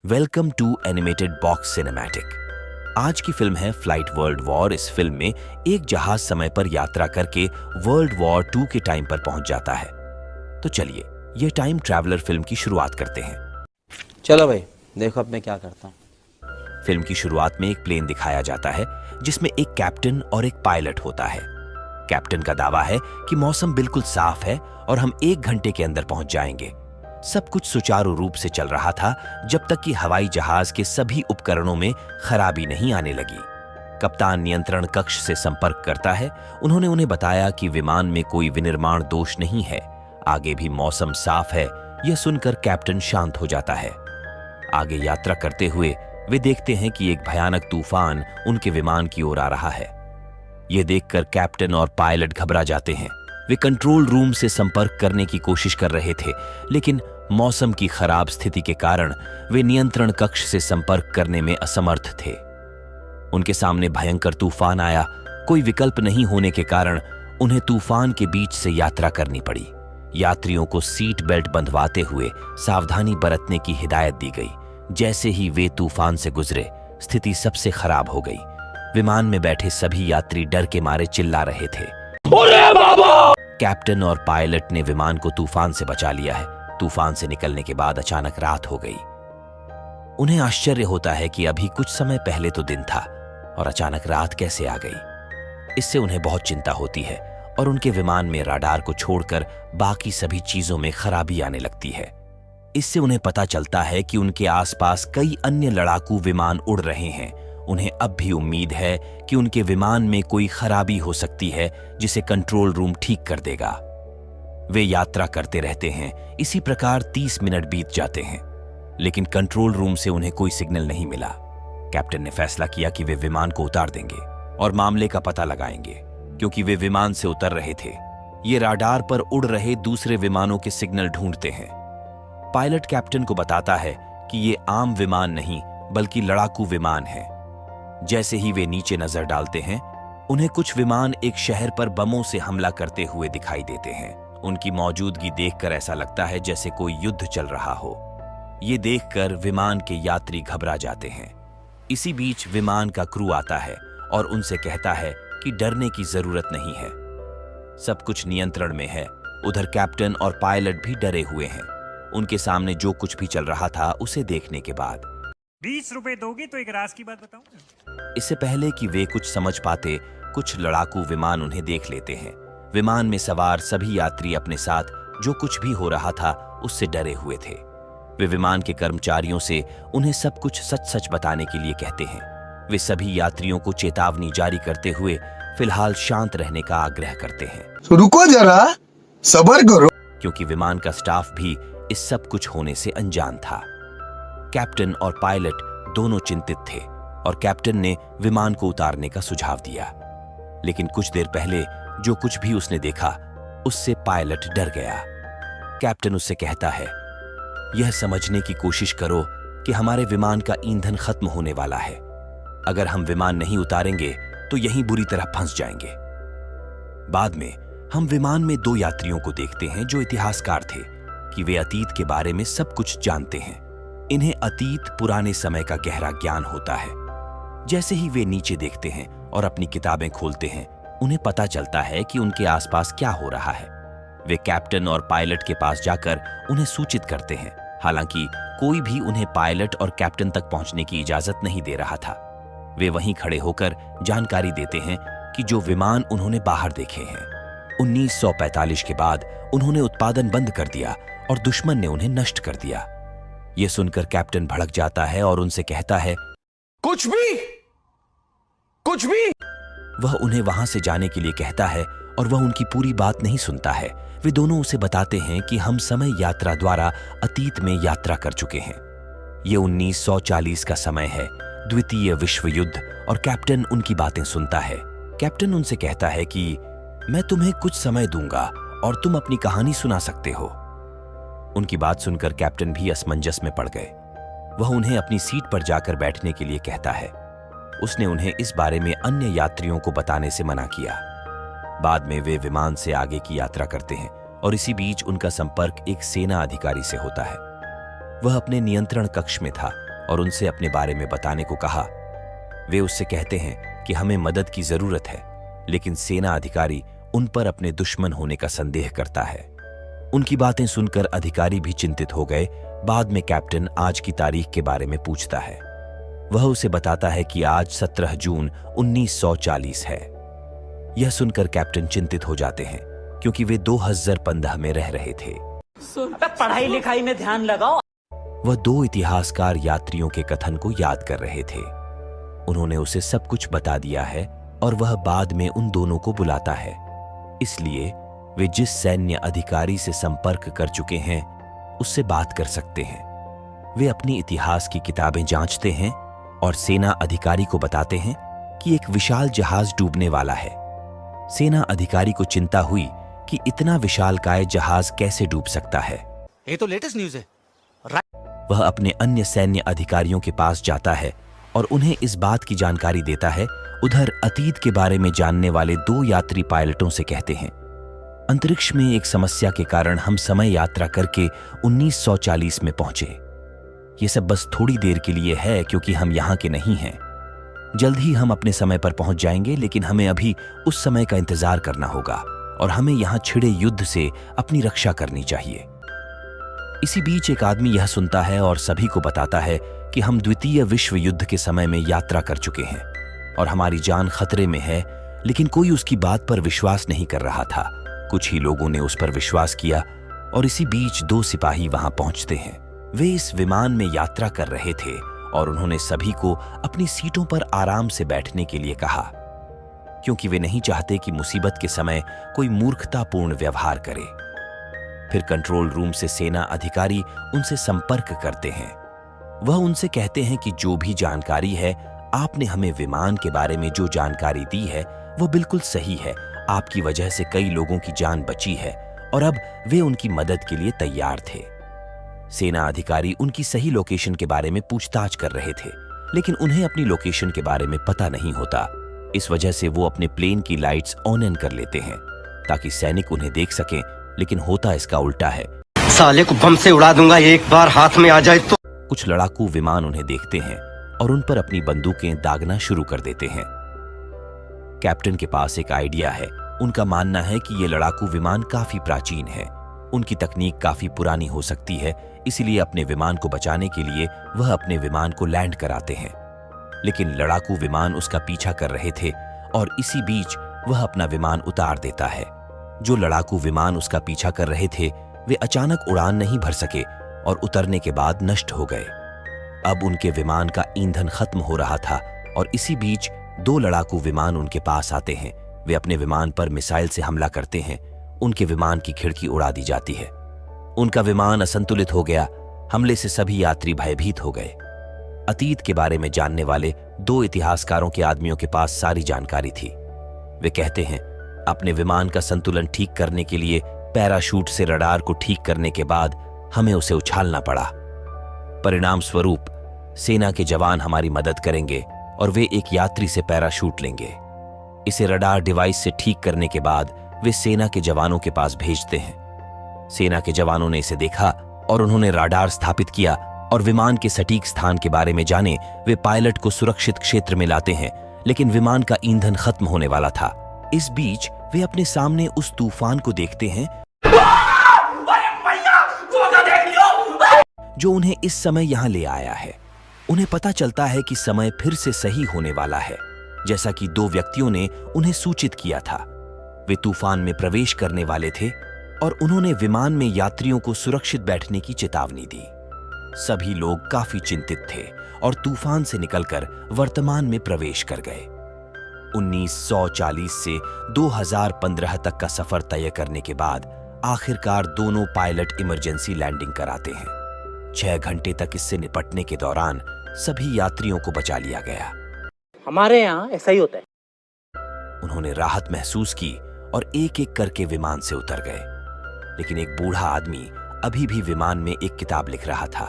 Welcome to animated box cinematic. आज की film है फ्लाइट वर्ल्ड वॉर। इस फिल्म में एक जहाज समय पर यात्रा करके वर्ल्ड वॉर 2 के टाइम पर पहुंच जाता है। तो चलिए ये टाइम ट्रैवलर फिल्म की शुरुआत करते हैं। चलो भाई, देखो अब मैं क्या करता हूँ। फिल्म की शुरुआत में एक प्लेन दिखाया जाता है जिसमें एक कैप्टन और एक पायलट होता है। कैप्टन का दावा है कि मौसम बिल्कुल साफ है और हम 1 घंटे के अंदर पहुंच जाएंगे। सब कुछ सुचारू रूप से चल रहा था जब तक कि हवाई जहाज के सभी उपकरणों में खराबी नहीं आने लगी। कप्तान नियंत्रण कक्ष से संपर्क करता है। उन्होंने उन्हें बताया कि विमान में कोई विनिर्माण दोष नहीं है, आगे भी मौसम साफ है। यह सुनकर कैप्टन शांत हो जाता है। आगे यात्रा करते हुए वे देखते हैं कि एक भयानक तूफान उनके विमान की ओर आ रहा है। यह देखकर कैप्टन और पायलट घबरा जाते हैं। वे कंट्रोल रूम से संपर्क करने की कोशिश कर रहे थे, लेकिन मौसम की खराब स्थिति के कारण वे नियंत्रण कक्ष से संपर्क करने में असमर्थ थे। उनके सामने भयंकर तूफान आया। कोई विकल्प नहीं होने के कारण उन्हें तूफान के बीच से यात्रा करनी पड़ी। यात्रियों को सीट बेल्ट बंधवाते हुए सावधानी बरतने की हिदायत दी गई। जैसे ही वे तूफान से गुजरे, स्थिति सबसे खराब हो गई। विमान में बैठे सभी यात्री डर के मारे चिल्ला रहे थे। अरे बाबा! कैप्टन और पायलट ने विमान को तूफान से बचा लिया है। तूफान से निकलने के बाद अचानक रात हो गई। उन्हें आश्चर्य होता है कि अभी कुछ समय पहले तो दिन था और अचानक रात कैसे आ गई। इससे उन्हें बहुत चिंता होती है और उनके विमान में राडार को छोड़कर बाकी सभी चीजों में खराबी आने लगती है। इससे उन्हें पता चलता है कि उनके आसपास कई अन्य लड़ाकू विमान उड़ रहे हैं। उन्हें अब भी उम्मीद है कि उनके विमान में कोई खराबी हो सकती है जिसे कंट्रोल रूम ठीक कर देगा। वे यात्रा करते रहते हैं। इसी प्रकार 30 मिनट बीत जाते हैं, लेकिन कंट्रोल रूम से उन्हें कोई सिग्नल नहीं मिला। कैप्टन ने फैसला किया कि वे विमान को उतार देंगे और मामले का पता लगाएंगे, क्योंकि वे विमान से उतर रहे थे। ये राडार पर उड़ रहे दूसरे विमानों के सिग्नल ढूंढते हैं। पायलट कैप्टन को बताता है कि ये आम विमान नहीं बल्कि लड़ाकू विमान है। जैसे ही वे नीचे नजर डालते हैं, उन्हें कुछ विमान एक शहर पर बमों से हमला करते हुए दिखाई देते हैं। उनकी मौजूदगी देखकर ऐसा लगता है जैसे कोई युद्ध चल रहा हो। ये देखकर विमान के यात्री घबरा जाते हैं। इसी बीच विमान का क्रू आता है और उनसे कहता है कि डरने की जरूरत नहीं है, सब कुछ नियंत्रण में है। उधर कैप्टन और पायलट भी डरे हुए हैं। उनके सामने जो कुछ भी चल रहा था उसे देखने के बाद 20 रुपए दोगे तो एक राज की बात बताऊं। इससे पहले कि वे कुछ समझ पाते, कुछ लड़ाकू विमान उन्हें देख लेते हैं। विमान में सवार सभी यात्री अपने साथ जो कुछ भी हो रहा था उससे डरे हुए थे। वे विमान के कर्मचारियों से उन्हें सब कुछ सच सच बताने के लिए कहते हैं। वे सभी यात्रियों को चेतावनी जारी करते हुए फिलहाल शांत रहने का आग्रह करते हैं। तो रुको जरा, सब्र करो, क्योंकि विमान का स्टाफ भी इस सब कुछ होने से अनजान था। कैप्टन और पायलट दोनों चिंतित थे और कैप्टन ने विमान को उतारने का सुझाव दिया, लेकिन कुछ देर पहले जो कुछ भी उसने देखा उससे पायलट डर गया। कैप्टन उससे कहता है, यह समझने की कोशिश करो कि हमारे विमान का ईंधन खत्म होने वाला है। अगर हम विमान नहीं उतारेंगे तो यहीं बुरी तरह फंस जाएंगे। बाद में हम विमान में 2 यात्रियों को देखते हैं जो इतिहासकार थे कि वे अतीत के बारे में सब कुछ जानते हैं। इन्हें अतीत पुराने समय का गहरा ज्ञान होता है। जैसे ही वे नीचे देखते हैं और अपनी किताबें खोलते हैं, उन्हें पता चलता है कि उनके आसपास क्या हो रहा है। वे कैप्टन और पायलट के पास जाकर उन्हें सूचित करते हैं। हालांकि कोई भी उन्हें पायलट और कैप्टन तक पहुंचने की इजाजत नहीं दे रहा था। वे वहीं खड़े होकर जानकारी देते हैं कि जो विमान उन्होंने बाहर देखे हैं, 1945 के बाद उन्होंने उत्पादन बंद कर दिया और दुश्मन ने उन्हें नष्ट कर दिया। यह सुनकर कैप्टन भड़क जाता है और उनसे कहता है, कुछ भी। वह उन्हें वहां से जाने के लिए कहता है और वह उनकी पूरी बात नहीं सुनता है। वे दोनों उसे बताते हैं कि हम समय यात्रा द्वारा अतीत में यात्रा कर चुके हैं। ये 1940 का समय है, द्वितीय विश्व युद्ध, और कैप्टन उनकी बातें सुनता है। कैप्टन उनसे कहता है कि मैं तुम्हें कुछ समय दूंगा और तुम अपनी कहानी सुना सकते हो। उनकी बात सुनकर कैप्टन भी असमंजस में पड़ गए। वह उन्हें अपनी सीट पर जाकर बैठने के लिए कहता है। उसने उन्हें इस बारे में अन्य यात्रियों को बताने से मना किया। बाद में वे विमान से आगे की यात्रा करते हैं और इसी बीच उनका संपर्क एक सेना अधिकारी से होता है। वह अपने नियंत्रण कक्ष में था और उनसे अपने बारे में बताने को कहा। वे उससे कहते हैं कि हमें मदद की जरूरत है, लेकिन सेना अधिकारी उन पर अपने दुश्मन होने का संदेह करता है। उनकी बातें सुनकर अधिकारी भी चिंतित हो गए। बाद में कैप्टन आज की तारीख के बारे में पूछता है। वह उसे बताता है कि आज 17 जून 1940 है। यह सुनकर कैप्टन चिंतित हो जाते हैं, क्योंकि वे 2015 में रह रहे थे। पढ़ाई लिखाई में ध्यान लगाओ। वह 2 इतिहासकार यात्रियों के कथन को याद कर रहे थे। उन्होंने उसे सब कुछ बता दिया है और वह बाद में उन दोनों को बुलाता है। इसलिए वे जिस सैन्य अधिकारी से संपर्क कर चुके हैं उससे बात कर सकते हैं। वे अपनी इतिहास की किताबें जांचते हैं और सेना अधिकारी को बताते हैं कि एक विशाल जहाज डूबने वाला है। सेना अधिकारी को चिंता हुई कि इतना विशालकाय जहाज कैसे डूब सकता है। ये तो लेटेस्ट न्यूज़ है। वह अपने अन्य सैन्य अधिकारियों के पास जाता है और उन्हें इस बात की जानकारी देता है। उधर अतीत के बारे में जानने वाले 2 यात्री पायलटों से कहते हैं, अंतरिक्ष में एक समस्या के कारण हम समय यात्रा करके 1940 में पहुंचे। ये सब बस थोड़ी देर के लिए है, क्योंकि हम यहाँ के नहीं हैं। जल्द ही हम अपने समय पर पहुंच जाएंगे, लेकिन हमें अभी उस समय का इंतजार करना होगा और हमें यहाँ छिड़े युद्ध से अपनी रक्षा करनी चाहिए। इसी बीच एक आदमी यह सुनता है और सभी को बताता है कि हम द्वितीय विश्व युद्ध के समय में यात्रा कर चुके हैं और हमारी जान खतरे में है, लेकिन कोई उसकी बात पर विश्वास नहीं कर रहा था। कुछ ही लोगों ने उस पर विश्वास किया और इसी बीच 2 सिपाही वहां पहुंचते हैं। वे इस विमान में यात्रा कर रहे थे और उन्होंने सभी को अपनी सीटों पर आराम से बैठने के लिए कहा, क्योंकि वे नहीं चाहते कि मुसीबत के समय कोई मूर्खतापूर्ण व्यवहार करे। फिर कंट्रोल रूम से सेना अधिकारी उनसे संपर्क करते हैं। वह उनसे कहते हैं कि जो भी जानकारी है, आपने हमें विमान के बारे में जो जानकारी दी है वो बिल्कुल सही है। आपकी वजह से कई लोगों की जान बची है और अब वे उनकी मदद के लिए तैयार थे। सेना अधिकारी उनकी सही लोकेशन के बारे में पूछताछ कर रहे थे, लेकिन उन्हें अपनी लोकेशन के बारे में पता नहीं होता। इस वजह से वो अपने प्लेन की लाइट्स ऑन एन कर लेते हैं ताकि सैनिक उन्हें देख सकें, लेकिन होता इसका उल्टा है। साले को बम से उड़ा दूंगा, एक बार हाथ में आ जाए तो। कुछ लड़ाकू विमान उन्हें देखते हैं और उन पर अपनी बंदूकें दागना शुरू कर देते हैं। कैप्टन के पास एक आइडिया है। उनका मानना है कि ये लड़ाकू विमान काफी प्राचीन है, उनकी तकनीक काफी पुरानी हो सकती है, इसलिए अपने विमान को बचाने के लिए वह अपने विमान को लैंड कराते हैं। लेकिन लड़ाकू विमान उसका पीछा कर रहे थे और इसी बीच वह अपना विमान उतार देता है। जो लड़ाकू विमान उसका पीछा कर रहे थे वे अचानक उड़ान नहीं भर सके और उतरने के बाद नष्ट हो गए। अब उनके विमान का ईंधन खत्म हो रहा था और इसी बीच 2 लड़ाकू विमान उनके पास आते हैं। वे अपने विमान पर मिसाइल से हमला करते हैं। उनके विमान की खिड़की उड़ा दी जाती है। उनका विमान असंतुलित हो गया। हमले से सभी यात्री भयभीत हो गए। अतीत के बारे में जानने वाले 2 इतिहासकारों के आदमियों के पास सारी जानकारी थी। वे कहते हैं, अपने विमान का संतुलन ठीक करने के लिए पैराशूट से रडार को ठीक करने के बाद हमें उसे उछालना पड़ा। परिणाम स्वरूप सेना के जवान हमारी मदद करेंगे और वे एक यात्री से पैराशूट लेंगे। इसे रडार डिवाइस से ठीक करने के बाद वे सेना के जवानों के पास भेजते हैं। सेना के जवानों ने इसे देखा और उन्होंने रडार स्थापित किया और विमान के सटीक स्थान के बारे में जाने वे पायलट को सुरक्षित क्षेत्र में लाते हैं, लेकिन विमान का ईंधन खत्म होने वाला था। इस बीच वे अपने सामने उस तूफान को देखते हैं जो उन्हें इस समय यहां ले आया है। उन्हें पता चलता है कि समय फिर से सही होने वाला है, जैसा कि 2 व्यक्तियों ने उन्हें सूचित किया था। वे तूफान में प्रवेश करने वाले थे और उन्होंने विमान में यात्रियों को सुरक्षित बैठने की चेतावनी दी। सभी लोग काफी चिंतित थे और तूफान से निकलकर वर्तमान में प्रवेश कर गए। 1940 से 2015 तक का सफर तय करने के बाद आखिरकार दोनों पायलट इमरजेंसी लैंडिंग कराते हैं। 6 घंटे तक इससे निपटने के दौरान सभी यात्रियों को बचा लिया गया। हमारे यहाँ ऐसा ही होता है। उन्होंने राहत महसूस की और एक एक करके विमान से उतर गए, लेकिन एक बूढ़ा आदमी अभी भी विमान में एक किताब लिख रहा था।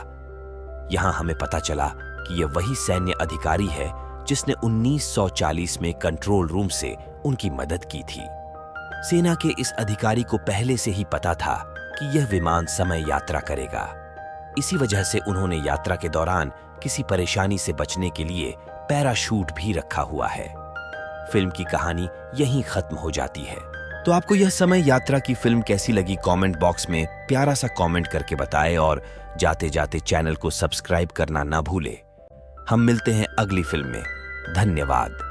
यहां हमें पता चला कि यह वही सैन्य अधिकारी है जिसने 1940 में कंट्रोल रूम से उनकी मदद की थी। सेना के इस अधिकारी को पहले से ही पता था कि यह विमान समय यात्रा करेगा। इसी वजह से उन्होंने यात्रा के दौरान किसी परेशानी से बचने के लिए पैराशूट भी रखा हुआ है। फिल्म की कहानी यहीं खत्म हो जाती है। तो आपको यह समय यात्रा की फिल्म कैसी लगी कमेंट बॉक्स में प्यारा सा कमेंट करके बताएं और जाते जाते चैनल को सब्सक्राइब करना ना भूले। हम मिलते हैं अगली फिल्म में। धन्यवाद।